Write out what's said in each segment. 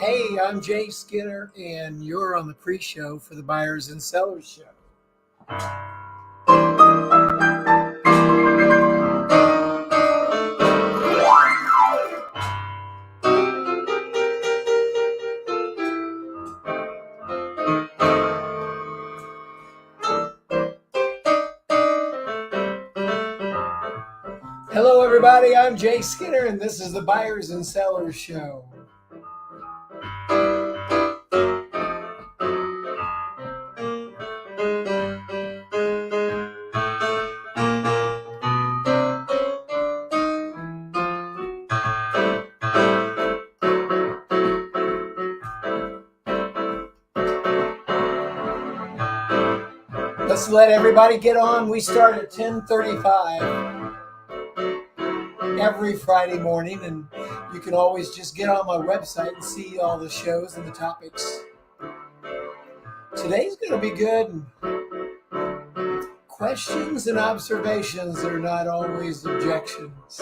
Hey, I'm Jay Skinner, and you're on the pre-show for the Buyers and Sellers Show. Hello, everybody. I'm Jay Skinner, and this is the Buyers and Sellers Show. Let's let everybody get on. We start at 10:35 every Friday morning, and you can always just get on my website and see all the shows and the topics. Today's going to be good. Questions and observations are not always objections.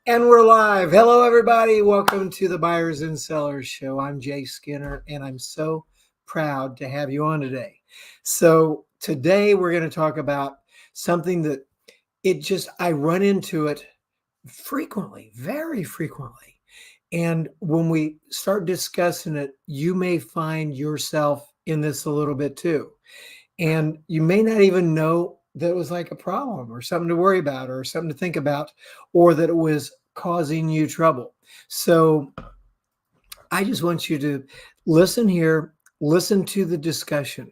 And we're live. Hello, everybody. Welcome to the Buyers and Sellers Show. I'm Jay Skinner, and I'm so proud to have you on today. So today we're going to talk about something that I run into it frequently, very frequently. And when we start discussing it, you may find yourself in this a little bit too. And you may not even know that it was like a problem or something to worry about or something to think about, or that it was causing you trouble. So I just want you to listen here, listen to the discussion.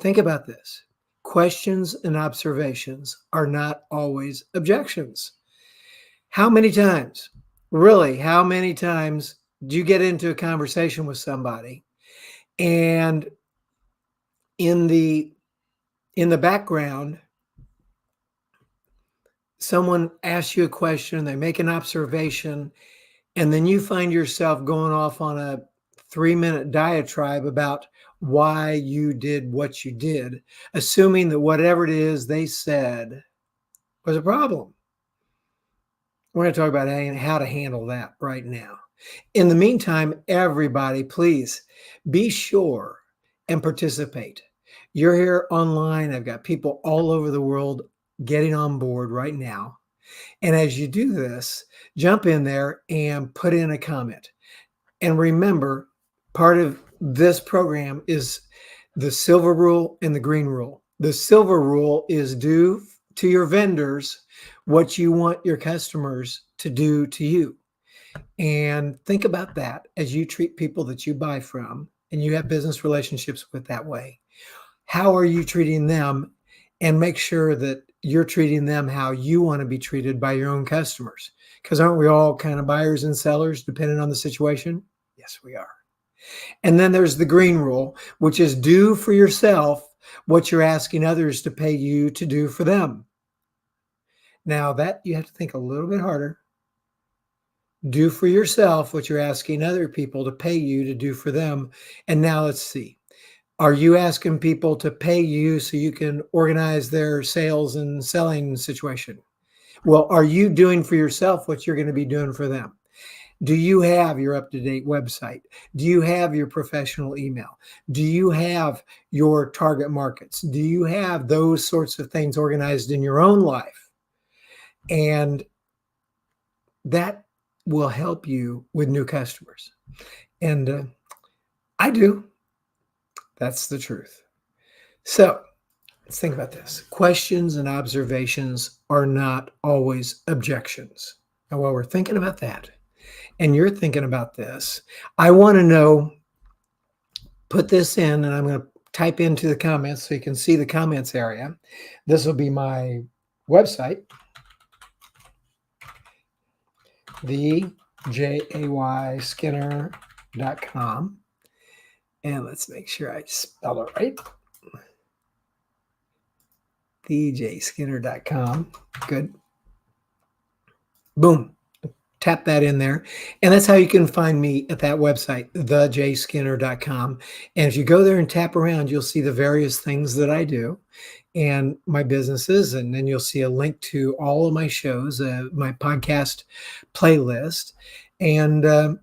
Think about this. Questions and observations are not always objections. How many times, really, how many times do you get into a conversation with somebody and in the background, someone asks you a question, they make an observation, and then you find yourself going off on a 3-minute diatribe about why you did what you did, assuming that whatever it is they said was a problem. We're going to talk about how to handle that right now. In the meantime, everybody, please be sure and participate. You're here online. I've got people all over the world getting on board right now. And as you do this, jump in there and put in a comment. And remember, part of this program is the silver rule and the green rule. The silver rule is do to your vendors what you want your customers to do to you. And think about that as you treat people that you buy from and you have business relationships with that way. How are you treating them? And make sure that you're treating them how you want to be treated by your own customers. Because aren't we all kind of buyers and sellers depending on the situation? Yes, we are. And then there's the green rule, which is do for yourself what you're asking others to pay you to do for them. Now that you have to think a little bit harder. Do for yourself what you're asking other people to pay you to do for them. And now let's see. Are you asking people to pay you so you can organize their sales and selling situation? Well, are you doing for yourself what you're going to be doing for them? Do you have your up-to-date website? Do you have your professional email? Do you have your target markets? Do you have those sorts of things organized in your own life? And that will help you with new customers. And I do. That's the truth. So let's think about this. Questions and observations are not always objections. And while we're thinking about that, and you're thinking about this, I want to know, put this in, and I'm going to type into the comments so you can see the comments area. This will be my website, the jayskinner.com. And let's make sure I spell it right. thejayskinner.com. Good. Boom. Tap that in there. And that's how you can find me at that website, thejayskinner.com. And if you go there and tap around, you'll see the various things that I do and my businesses. And then you'll see a link to all of my shows, my podcast playlist. And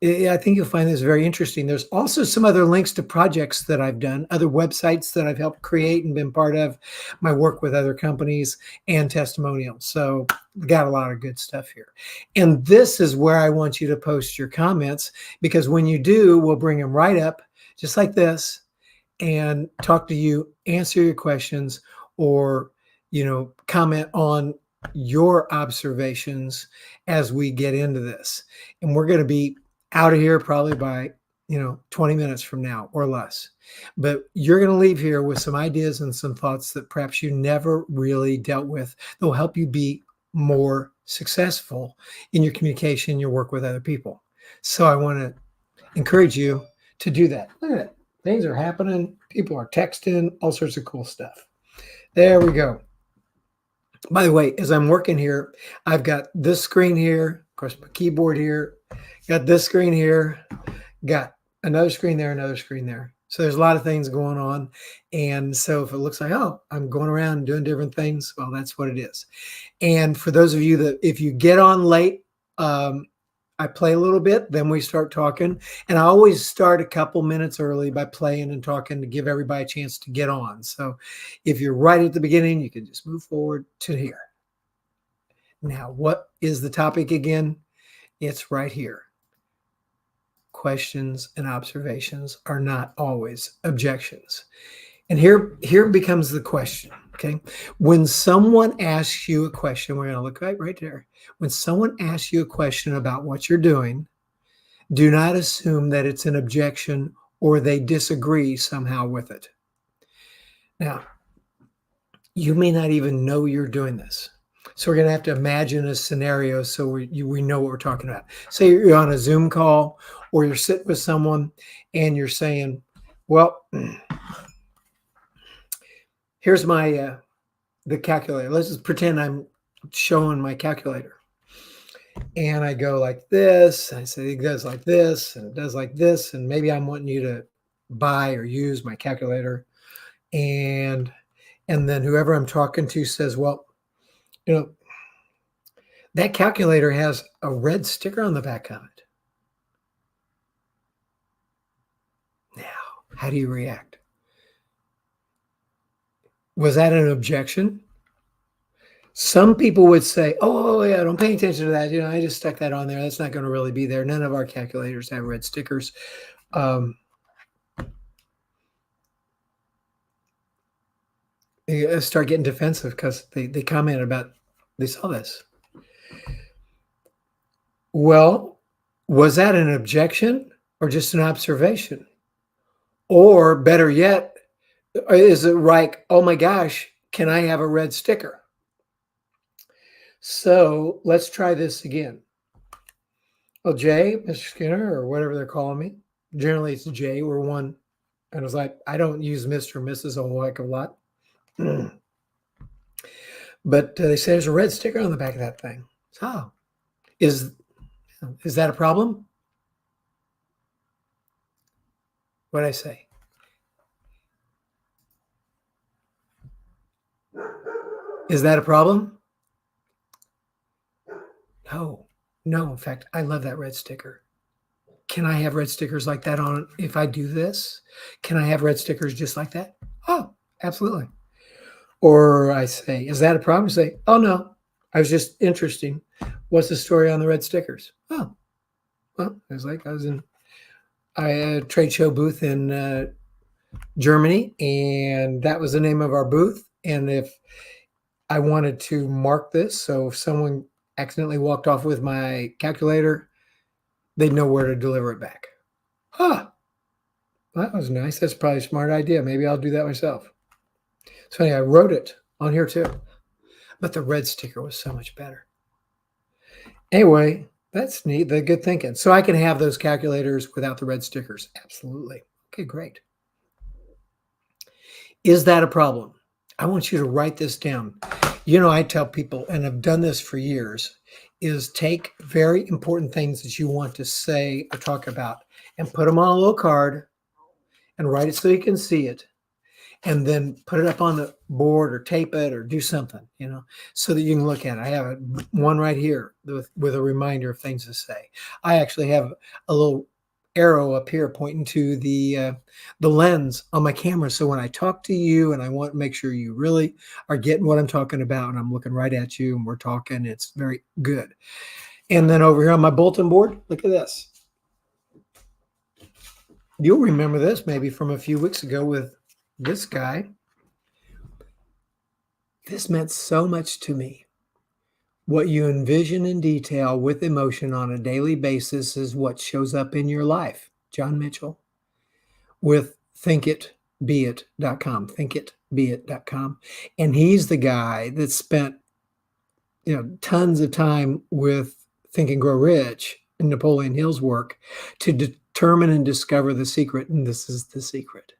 I think you'll find this very interesting. There's also some other links to projects that I've done, other websites that I've helped create and been part of, my work with other companies, and testimonials. So got a lot of good stuff here. And this is where I want you to post your comments, because when you do, we'll bring them right up, just like this, and talk to you, answer your questions, or, comment on your observations as we get into this. And we're going to be out of here probably by 20 minutes from now or less, but you're going to leave here with some ideas and some thoughts that perhaps you never really dealt with. They'll help you be more successful in your communication, your work with other people. So I want to encourage you to do that. Look at it. Things are happening. People are texting, all sorts of cool stuff. There we go. By the way, as I'm working here, I've got this screen here, of course, my keyboard here, got this screen here, got another screen there, another screen there. So there's a lot of things going on. And so if it looks like, oh, I'm going around and doing different things, well, that's what it is. And for those of you that, if you get on late, I play a little bit, then we start talking. And I always start a couple minutes early by playing and talking to give everybody a chance to get on. So if you're right at the beginning, you can just move forward to here. Now, what is the topic again? It's right here. Questions and observations are not always objections. And here becomes the question, okay? When someone asks you a question, we're going to look right there. When someone asks you a question about what you're doing, do not assume that it's an objection or they disagree somehow with it. Now, you may not even know you're doing this. So we're going to have to imagine a scenario so we know what we're talking about. Say you're on a Zoom call or you're sitting with someone and you're saying, well, here's my the calculator. Let's just pretend I'm showing my calculator. And I go like this. I say it does like this, and it does like this. And maybe I'm wanting you to buy or use my calculator. And then whoever I'm talking to says, well, that calculator has a red sticker on the back of it. Now, how do you react? Was that an objection? Some people would say, oh, yeah, don't pay attention to that. I just stuck that on there. That's not going to really be there. None of our calculators have red stickers. You start getting defensive because they commented about, they saw this. Well, was that an objection or just an observation? Or better yet, is it like, oh my gosh, can I have a red sticker? So let's try this again. Well, Jay, Mr. Skinner, or whatever they're calling me. Generally, it's Jay. We're one. And I was like, I don't use Mr. or Mrs. a whole heck of a lot. But they say there's a red sticker on the back of that thing. So, is that a problem? What'd I say? Is that a problem? No. In fact, I love that red sticker. Can I have red stickers like that on if I do this? Can I have red stickers just like that? Oh, absolutely. Or I say, is that a problem? I say, oh, no. I was just interesting. What's the story on the red stickers? Oh, well, I was in a trade show booth in Germany, and that was the name of our booth. And if I wanted to mark this, so if someone accidentally walked off with my calculator, they'd know where to deliver it back. Well, that was nice. That's probably a smart idea. Maybe I'll do that myself. So anyway, I wrote it on here too, but the red sticker was so much better. Anyway, That's neat. The good thinking. So I can have those calculators without the red stickers. Absolutely. Okay, great. Is that a problem? I want you to write this down. I tell people, and I've done this for years, is take very important things that you want to say or talk about and put them on a little card and write it so you can see it. And then put it up on the board or tape it or do something, so that you can look at it. I have one right here with a reminder of things to say. I actually have a little arrow up here pointing to the lens on my camera. So when I talk to you and I want to make sure you really are getting what I'm talking about, and I'm looking right at you and we're talking, it's very good. And then over here on my bulletin board, look at this. You'll remember this maybe from a few weeks ago with this guy. This meant so much to me. What you envision in detail with emotion on a daily basis is what shows up in your life. John Mitchell with thinkitbeeit.com, thinkitbeeit.com. And he's the guy that spent, tons of time with Think and Grow Rich and Napoleon Hill's work to determine and discover the secret. And this is the secret.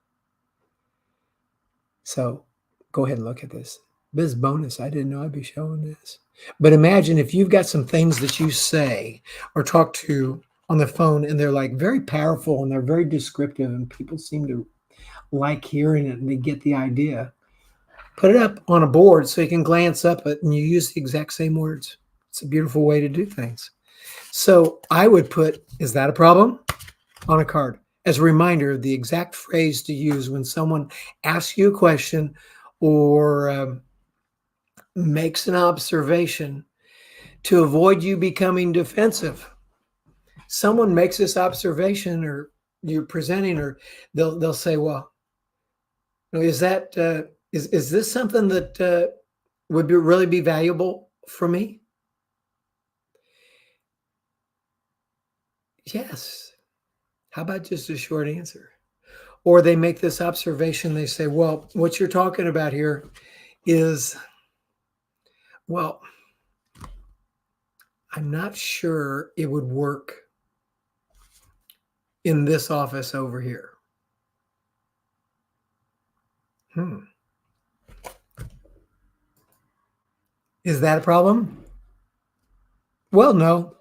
So go ahead and look at this. This bonus, I didn't know I'd be showing this. But imagine if you've got some things that you say or talk to on the phone and they're like very powerful and they're very descriptive and people seem to like hearing it and they get the idea. Put it up on a board so you can glance up it and you use the exact same words. It's a beautiful way to do things. So I would put, is that a problem? On a card as a reminder of the exact phrase to use when someone asks you a question or makes an observation to avoid you becoming defensive. Someone makes this observation or you're presenting, or they'll say, well, is that is this something that would really be valuable for me? Yes. How about just a short answer? Or they make this observation, they say, well, what you're talking about here is, well, I'm not sure it would work in this office over here. Is that a problem? Well, no.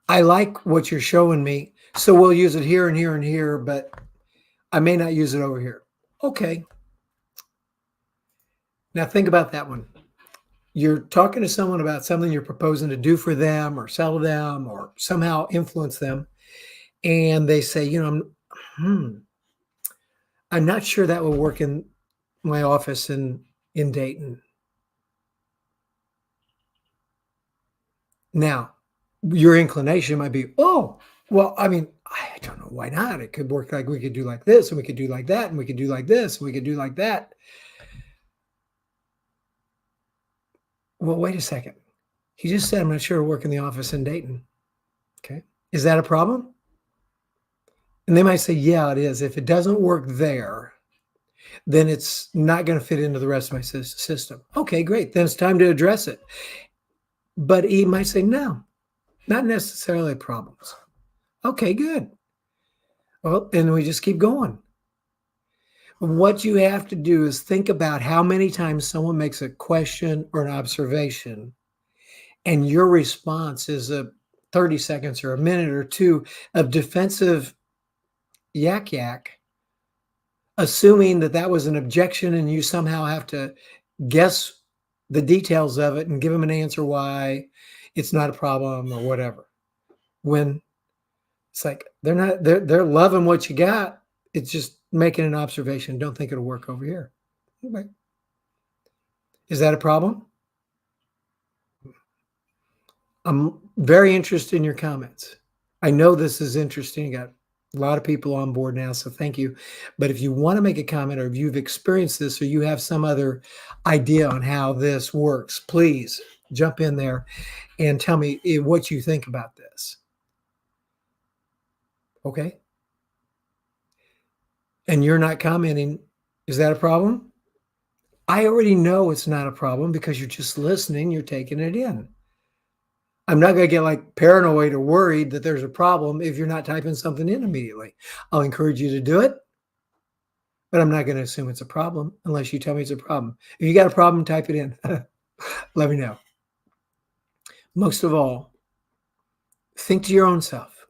I like what you're showing me, so we'll use it here and here and here, but I may not use it over here. Okay. Now think about that one. You're talking to someone about something you're proposing to do for them or sell to them or somehow influence them. And they say, I'm not sure that will work in my office in Dayton. Now, your inclination might be, oh, well, I mean, I don't know, why not? It could work like we could do like this, and we could do like that, and we could do like this, and we could do like that. Well, wait a second. He just said, I'm not sure it'll work in the office in Dayton. Okay. Is that a problem? And they might say, yeah, it is. If it doesn't work there, then it's not going to fit into the rest of my system. Okay, great. Then it's time to address it. But he might say, no, not necessarily problems. Okay, good. Well, and we just keep going. What you have to do is think about how many times someone makes a question or an observation, and your response is a 30 seconds or a minute or two of defensive yak, assuming that was an objection and you somehow have to guess the details of it and give them an answer why it's not a problem or whatever. When it's like they're loving what you got. It's just making an observation. Don't think it'll work over here. Okay. Is that a problem? I'm very interested in your comments. I know this is interesting. You got a lot of people on board now, so thank you. But if you want to make a comment or if you've experienced this or you have some other idea on how this works, please jump in there and tell me what you think about this. Okay? And you're not commenting. Is that a problem? I already know it's not a problem because you're just listening. You're taking it in. I'm not going to get like paranoid or worried that there's a problem if you're not typing something in immediately. I'll encourage you to do it, but I'm not going to assume it's a problem unless you tell me it's a problem. If you got a problem, type it in. Let me know. Most of all, think to your own self.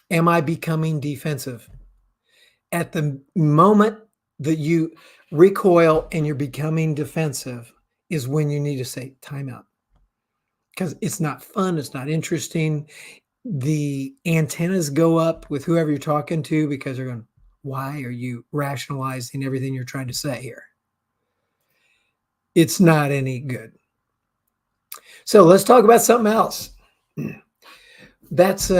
Am I becoming defensive? At the moment that you recoil and you're becoming defensive is when you need to say timeout, because it's not fun. It's not interesting. The antennas go up with whoever you're talking to because they're going, why are you rationalizing everything you're trying to say here? It's not any good. So let's talk about something else. That's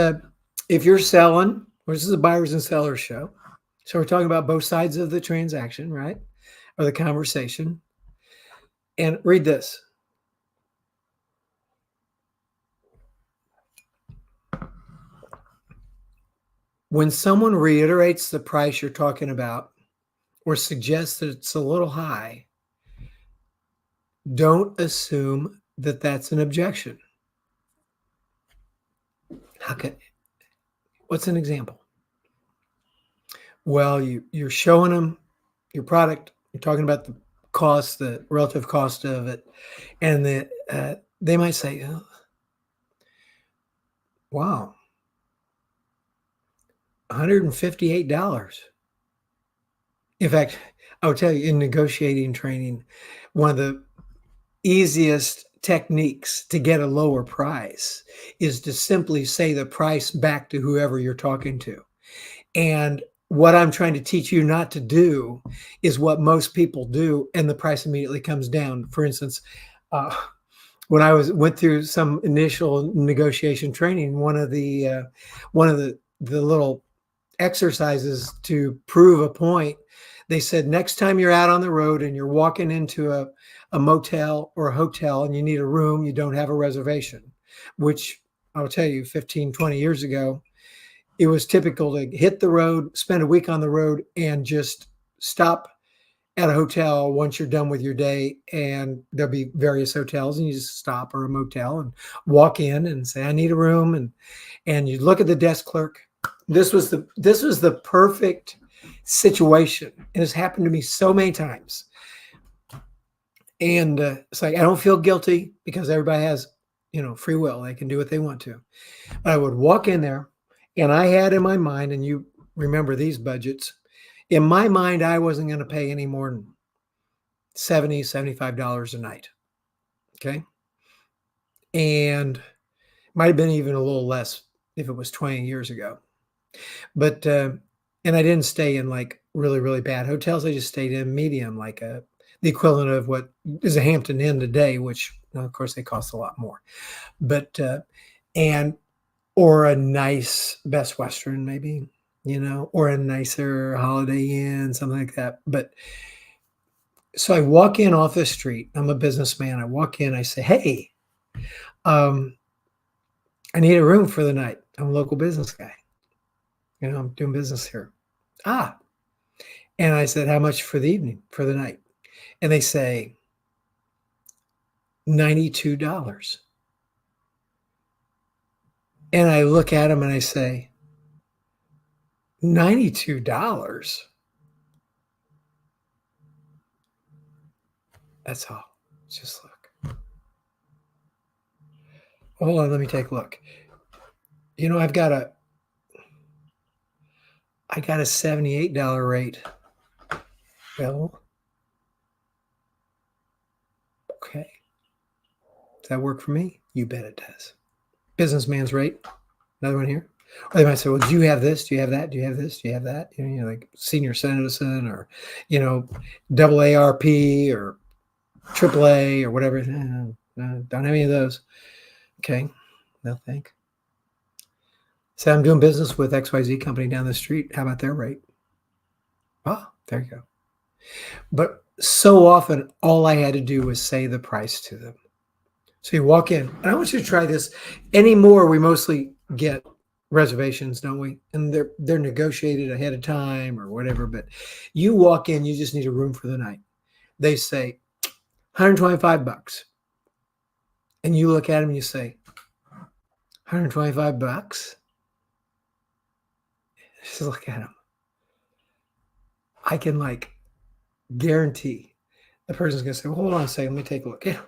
if you're selling, this is a buyers and sellers show. So we're talking about both sides of the transaction, right? Or the conversation. And read this. When someone reiterates the price you're talking about or suggests that it's a little high, don't assume that that's an objection. What's an example? Well, you're showing them your product. You're talking about the cost, the relative cost of it, and they might say, oh, wow, $158. In fact, I would tell you in negotiating training, one of the easiest techniques to get a lower price is to simply say the price back to whoever you're talking to. And what I'm trying to teach you not to do is what most people do, and the price immediately comes down. For instance, when I went through some initial negotiation training, one of the little exercises to prove a point, they said, next time you're out on the road and you're walking into a motel or a hotel and you need a room, you don't have a reservation, which I'll tell you 15, 20 years ago, it was typical to hit the road, spend a week on the road, and just stop at a hotel once you're done with your day. And there'll be various hotels, and you just stop, or a motel, and walk in and say, I need a room. And you look at the desk clerk. This was the perfect situation. And it's happened to me so many times. And it's like, I don't feel guilty because everybody has, free will. They can do what they want to. But I would walk in there, and I had in my mind, and you remember these budgets, in my mind, I wasn't going to pay any more than $70, $75 a night. Okay. And might have been even a little less if it was 20 years ago. But, and I didn't stay in like really, really bad hotels. I just stayed in medium, like the equivalent of what is a Hampton Inn today, which of course they cost a lot more, but, or a nice Best Western, maybe, or a nicer Holiday Inn, something like that. But so I walk in off the street. I'm a businessman. I walk in, I say, hey, I need a room for the night. I'm a local business guy. I'm doing business here. And I said, how much for the evening, for the night? And they say, $92. And I look at them and I say, $92? That's all. Just look. Hold on, let me take a look. I got a $78 rate. Well, okay. Does that work for me? You bet it does. Businessman's rate. Another one here. Or they might say, well, do you have this? Do you have that? Do you have this? Do you have that? Like senior citizen, or, double ARP or AAA or whatever. No, don't have any of those. Okay. No, thank. So I'm doing business with XYZ company down the street. How about their rate? Oh, there you go. But so often, all I had to do was say the price to them. So you walk in, and I want you to try this. Anymore, we mostly get reservations, don't we? And they're negotiated ahead of time or whatever. But you walk in, you just need a room for the night. They say $125, and you look at them and you say, $125? Just look at them. I can like guarantee the person's going to say, well, hold on a second, let me take a look. Yeah.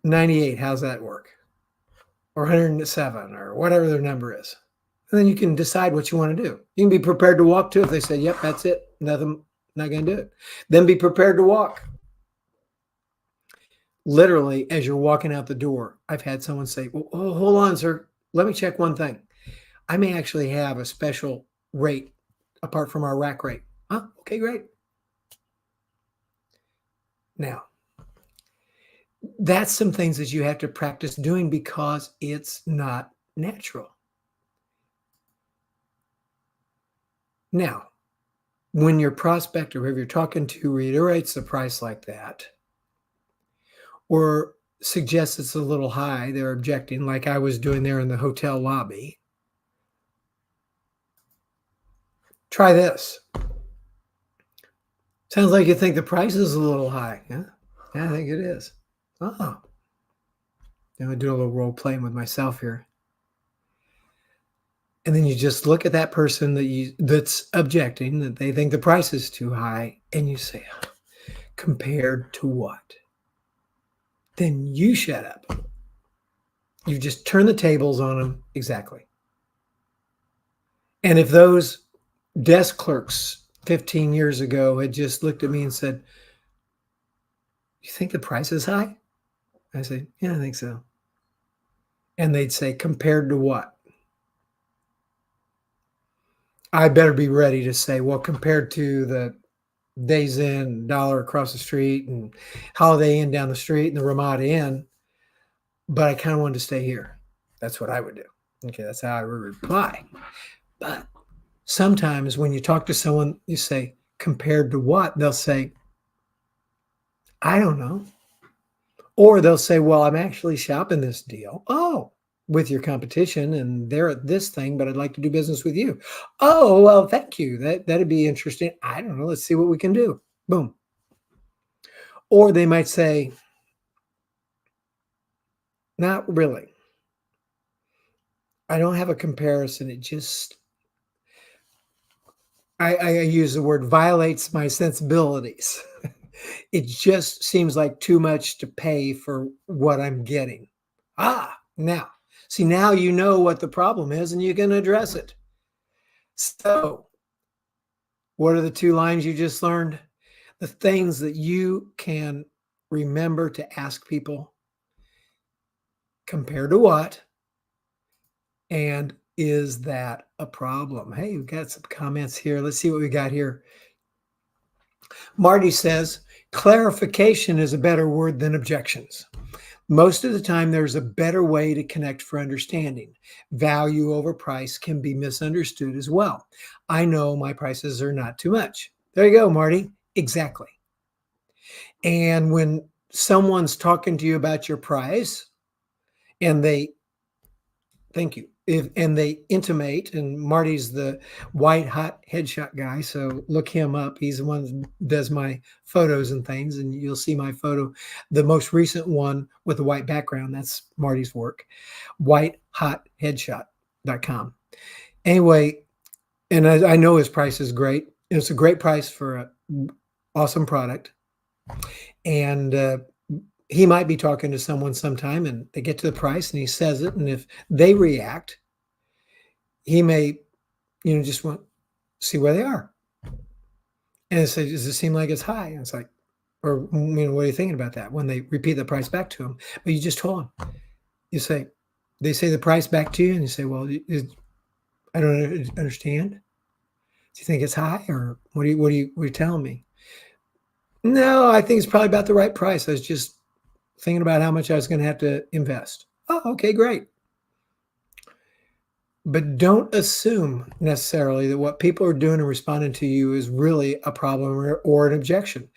98, how's that work? Or 107 or whatever their number is. And then you can decide what you want to do. You can be prepared to walk too. If they say, yep, that's it, nothing, not going to do it. Then be prepared to walk. Literally, as you're walking out the door, I've had someone say, well, oh, hold on, sir. Let me check one thing. I may actually have a special rate apart from our rack rate. Huh? Okay, great. Now, that's some things that you have to practice doing because it's not natural. Now, when your prospect or whoever you're talking to reiterates the price like that, or suggests it's a little high, they're objecting, like I was doing there in the hotel lobby. Try this. Sounds like you think the price is a little high. Yeah, I think it is. Oh. I'm going to do a little role playing with myself here. And then you just look at that person that's objecting, that they think the price is too high, and you say, compared to what? Then you shut up. You just turn the tables on them. Exactly. And if those desk clerks 15 years ago had just looked at me and said, you think the price is high? I say, yeah, I think so. And they'd say, compared to what? I better be ready to say, well, compared to the Days Inn, Dollar across the street, and Holiday Inn down the street, and the Ramada Inn, but I kind of wanted to stay here. That's what I would do. Okay, that's how I would reply. But sometimes when you talk to someone, you say, compared to what? They'll say, I don't know. Or they'll say, well, I'm actually shopping this deal. Oh, with your competition, and they're at this thing, but I'd like to do business with you. Oh, well, thank you. That'd be interesting. I don't know. Let's see what we can do. Boom. Or they might say, not really. I don't have a comparison. It just, I use the word violates my sensibilities. It just seems like too much to pay for what I'm getting. Now, see, now you know what the problem is and you can address it. So, what are the two lines you just learned? The things that you can remember to ask people, compared to what, and is that a problem? Hey, we've got some comments here. Let's see what we got here. Marty says, clarification is a better word than objections. Most of the time, there's a better way to connect for understanding. Value over price can be misunderstood as well. I know my prices are not too much. There you go, Marty. Exactly. And when someone's talking to you about your price and they, thank you, and they intimate, and Marty's the white hot headshot guy, so look him up. He's the one that does my photos and things, and you'll see my photo, the most recent one with the white background. That's Marty's work. whitehotheadshot.com. Anyway, and I know his price is great. It's a great price for an awesome product. And he might be talking to someone sometime and they get to the price and he says it. And if they react, he may, just want to see where they are. And it says, does it seem like it's high? And it's like, or, what are you thinking about that? When they repeat the price back to him, but you just told him, you say, they say the price back to you and you say, well, I don't understand. Do you think it's high, or what are you telling me? No, I think it's probably about the right price. I was just thinking about how much I was going to have to invest. Oh, okay, great. But don't assume necessarily that what people are doing and responding to you is really a problem or an objection.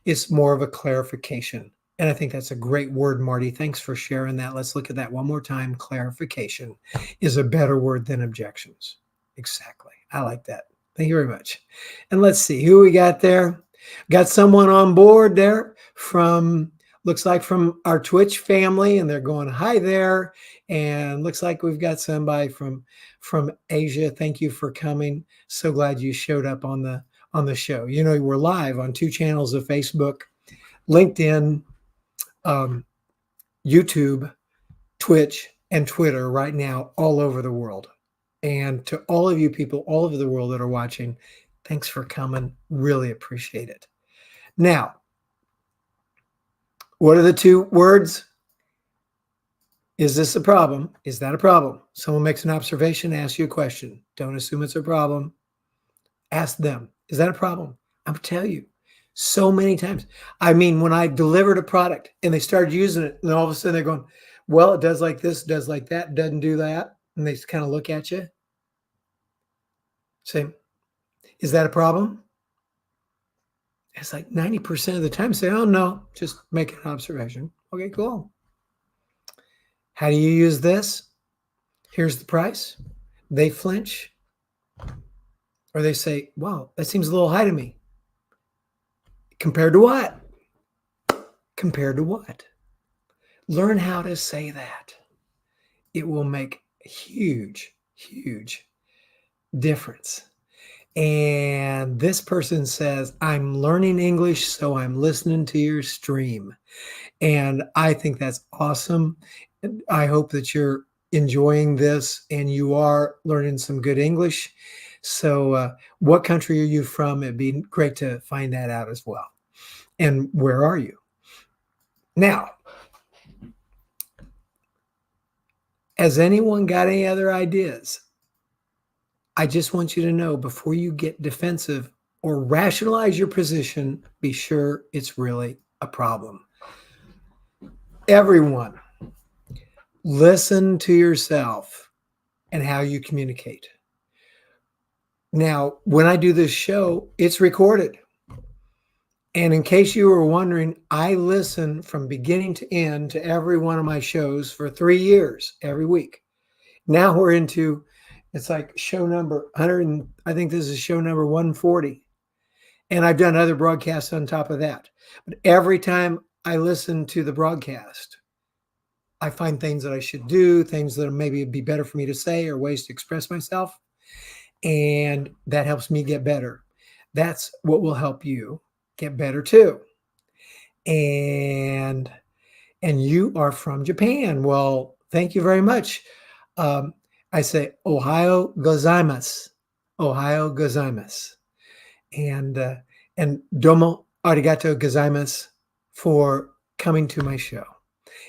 It's more of a clarification. And I think that's a great word, Marty. Thanks for sharing that. Let's look at that one more time. Clarification is a better word than objections. Exactly. I like that. Thank you very much. And let's see who we got there. Got someone on board there from looks like from our Twitch family, and they're going, hi there. And looks like we've got somebody from Asia. Thank you for coming. So glad you showed up on the show. You know, we're live on 2 channels of Facebook, LinkedIn, YouTube, Twitch, and Twitter right now all over the world. And to all of you people all over the world that are watching, thanks for coming. Really appreciate it. Now, what are the 2 words? Is this a problem? Is that a problem? Someone makes an observation, asks you a question. Don't assume it's a problem. Ask them, is that a problem? I'm telling you, so many times. I mean, when I delivered a product and they started using it, and all of a sudden they're going, well, it does like this, does like that, doesn't do that. And they kind of look at you. Say, is that a problem? It's like 90% of the time say, oh, no, just make an observation. Okay, cool. How do you use this? Here's the price. They flinch. Or they say, wow, that seems a little high to me. Compared to what? Compared to what? Learn how to say that. It will make a huge, huge difference. And this person says, I'm learning English, so I'm listening to your stream. And I think that's awesome. I hope that you're enjoying this and you are learning some good English. So what country are you from? It'd be great to find that out as well. And where are you? Now, has anyone got any other ideas? I just want you to know, before you get defensive or rationalize your position, be sure it's really a problem. Everyone, listen to yourself and how you communicate. Now, when I do this show, it's recorded. And in case you were wondering, I listen from beginning to end to every one of my shows for 3 years, every week. Now we're into, it's like show number 100, and I think this is show number 140. And I've done other broadcasts on top of that. But every time I listen to the broadcast, I find things that I should do, things that maybe would be better for me to say, or ways to express myself. And that helps me get better. That's what will help you get better too. And you are from Japan. Well, thank you very much. I say Ohayo gozaimasu. Ohayo gozaimasu. And domo arigato gozaimasu for coming to my show.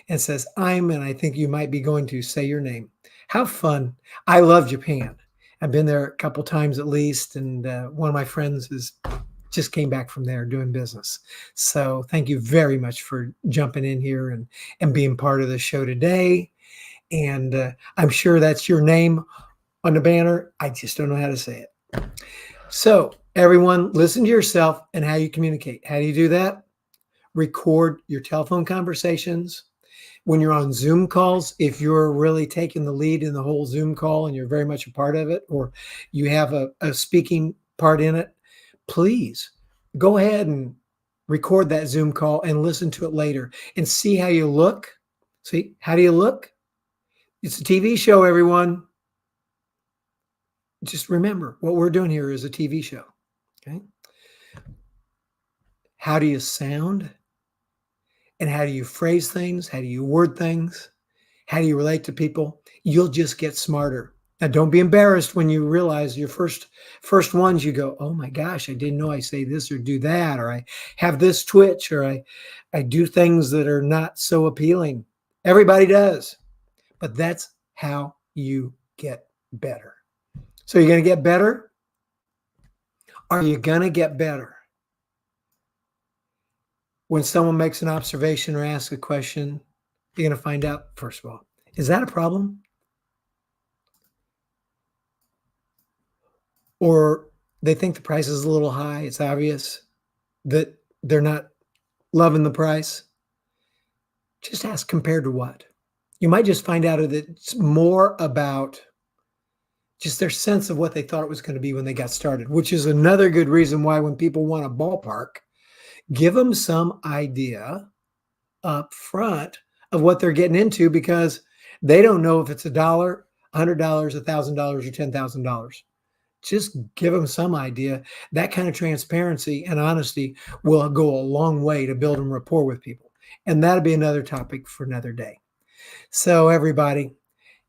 And says, and I think you might be going to say your name. How fun. I love Japan. I've been there a couple times at least. And one of my friends just came back from there doing business. So thank you very much for jumping in here and being part of the show today. And I'm sure that's your name on the banner. I just don't know how to say it. So everyone, listen to yourself and how you communicate. How do you do that? Record your telephone conversations. When you're on Zoom calls, if you're really taking the lead in the whole Zoom call and you're very much a part of it, or you have a speaking part in it, please go ahead and record that Zoom call and listen to it later and see how you look. See, how do you look? It's a TV show, everyone. Just remember, what we're doing here is a TV show. Okay. How do you sound? And how do you phrase things? How do you word things? How do you relate to people? You'll just get smarter. Now, don't be embarrassed when you realize your first ones, you go, oh my gosh, I didn't know I say this or do that, or I have this twitch, or I do things that are not so appealing. Everybody does. But that's how you get better. So you're going to get better? Are you going to get better? When someone makes an observation or asks a question, you're going to find out, first of all, is that a problem? Or they think the price is a little high. It's obvious that they're not loving the price. Just ask, compared to what? You might just find out that it's more about just their sense of what they thought it was going to be when they got started, which is another good reason why when people want a ballpark, give them some idea up front of what they're getting into, because they don't know if it's $1, $100, $1,000, or $10,000. Just give them some idea. That kind of transparency and honesty will go a long way to building rapport with people. And that'll be another topic for another day. So everybody,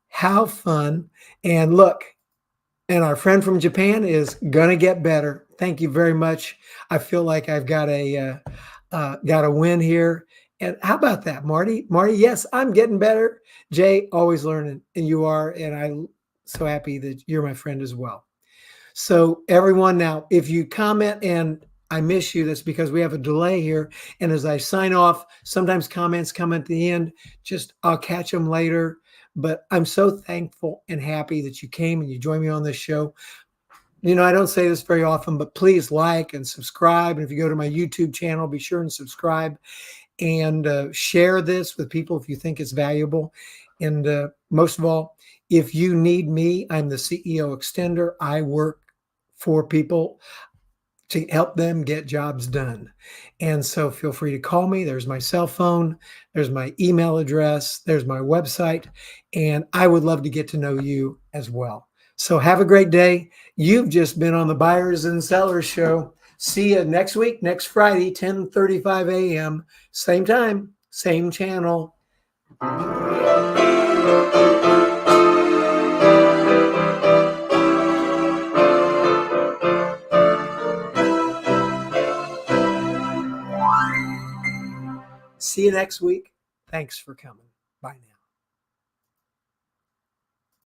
have fun. And look, and our friend from Japan is gonna get better. Thank you very much. I feel like I've got a win here. And how about that, Marty? Marty, yes, I'm getting better. Jay, always learning, and you are. And I'm so happy that you're my friend as well. So everyone, now, if you comment and I miss you, that's because we have a delay here. And as I sign off, sometimes comments come at the end. Just I'll catch them later. But I'm so thankful and happy that you came and you joined me on this show. You know, I don't say this very often, but please like and subscribe. And if you go to my YouTube channel, be sure and subscribe and share this with people if you think it's valuable. And most of all, if you need me, I'm the CEO Extender. I work for people to help them get jobs done. And so feel free to call me. There's my cell phone, there's my email address, there's my website, and I would love to get to know you as well. So have a great day. You've just been on the Buyers and Sellers Show. See you next week, next Friday, 10:35 a.m. Same time, same channel. See you next week. Thanks for coming. Bye now.